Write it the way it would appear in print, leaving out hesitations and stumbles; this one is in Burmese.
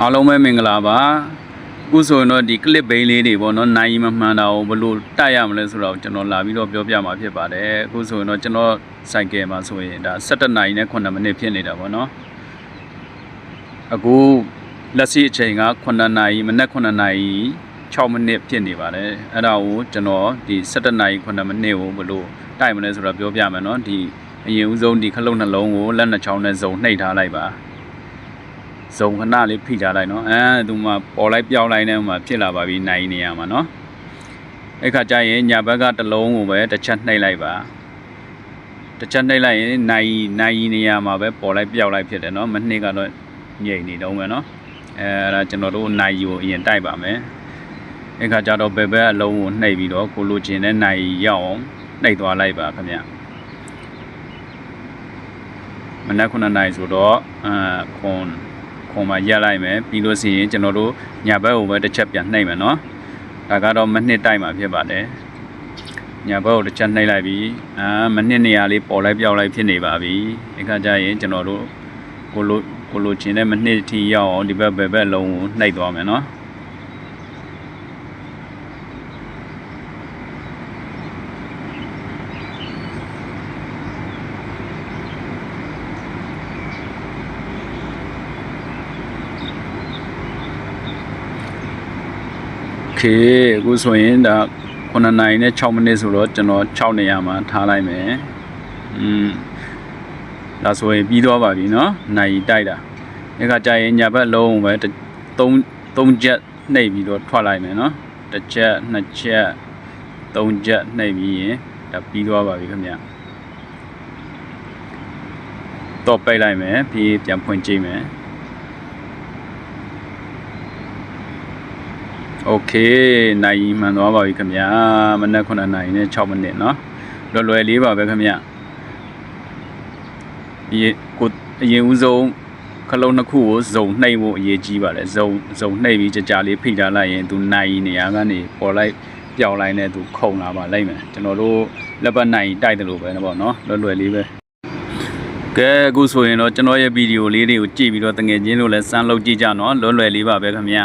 အားလုံးပဲမင်္ဂလာပါအခုဆိုရင်တော့ဒီ clip ဘိန်းလေးတွေပေါ့နော်နိုင်မမှန်တာကိုဘယ်လိုတိုက်ရမလဲဆိုတော့ကျွန်တော်လာပြီးတော့ပြောပြမှာဖြစ်ပါတယ်အခုဆိုရင်တော့ကျွန်တော် cycle မှာဆိုရင်ဒါ17နာရီနဲ့9မိနစ်ဖြစ်နေတာပေါ့နော်အခုလက်ရှိအချိန်က9နာရီမနက်9နာရီ6မိနစ်ဖြစ်နေပါတယ်အဲ့ဒါကိုကျွန်တော်ဒီ17နာရီ9မိနစ်ကိုဘယ်လိုတိုက်မလဲဆိုတော့ပြောပြမယ်နော်ဒီအရင်ဦးဆုံးဒီခလုံးနှလုံးကိုလက်နှချောင်းနဲ့ဇုံနှိပ်ထားလိုက်ပါဇုံခဏလေးဖိထားလိုက်နော်သူမှပေါ်လိုက်ပြောင်းလိုက်နေမှဖြစ်လာပါပြီနိုင်နေရမှာနော်အဲ့ခါကျရင်ညာဘက်ကတစ်လုံးကိုပဲတစ်ချက်နှိပ်လိုက်ပါတစ်ချက်နှိပ်လိုက်ရင်နိုင်နေရမှာပဲပေါ်လိုက်ပြောင်းလိုက်ဖြစ်တယ်နော်မနှစ်ကတော့ညိတ်နေတော့မယ်နော်အဲ့ဒါကျွန်တော်တို့နိုင်ကိုအရင်တိုက်ပါမယ်အဲ့ခါကျတော့ဘယ်ဘက်အလုံးကိုနှိပ်ပြီးတော့ကိုလိုချင်တဲ့နိုင်ရောက်အောင်နှိပ်သွားလိုက်ပါခင်ဗျမနက်9နာရီဆိုတော့ခွန်မှာရက်လိုက်မယ်ပြီးလို့ရှိရင်ကျွန်တော်တို့ညာဘက်ကိုပဲတစ်ချက်ပြန်နှိပ်မယ်နော်ဒါကတော့မနှစ်တိုက်မှာဖြစ်ပါတယ်ညာဘက်ကိုတစ်ချက်နှိပ်လိုက်ပြီးမနှစ်နေရာလေးပေါ်လိုက်ပြောင်းလိုက်ဖြစ်နေပါပြီအခါကျရင်ကျွန်တော်တို့ကိုလိုချင်တဲ့မနှစ်ထီရောက်အောင်ဒီဘက်ဘက်လုံးကိုနှိပ်သွားမယ်နော်အခုဆိုရင်ဒါ9နာရီနဲ့6မိနစ်ဆိုတော့ကျွန်တော်6နေရာမှာထားလိုက်မယ်ဒါဆိုရင်ပြီးသွားပါပြီเนาะနိုင်တိုက်တာဒီကကြာရင်ညာဘက်လုံးပဲ3ချက်နှိပ်ပြီးတော့ထွက်လိုက်မယ်เนาะတစ်ချက်နှစ်ချက်3ချက်နှိပ်ပြီးရင်ဒါပြီးသွားပါပြီခင်ဗျတော့ပိတ်လိုက်မယ်ပြီးပြန်ဖွင့်ကြည့်မယ်โอเคနိုင်မှန်သွားပါပြီခင်ဗျာမနက်9နာရီနဲ့6မိနစ်เนาะလွယ်လေးပါပဲခင်ဗျအရင်ဦးဆုံးခလုံးနှစ်ခုကိုဇုံနှိပ်ဖို့အရေးကြီးပါတယ်ဇုံနှိပ်ပြီးကြာလေးဖိထားလိုက်ရင်သူနိုင်နေရာကနေပေါ်လိုက်ပြောင်းလိုက်နဲ့သူခုန်လာပါလိမ့်မယ်ကျွန်တော်တို့လက်ပတ်နိုင်တိုက်တယ်လို့ပဲပေါ့เนาะလွယ်လေးပဲကဲအခုဆိုရင်တော့ကျွန်တော်ရဲ့ဗီဒီယိုလေးတွေကိုကြည့်ပြီးတော့တငယ်ချင်းတို့လည်းစမ်းလုပ်ကြည့်ကြเนาะလွယ်လေးပါပဲခင်ဗျ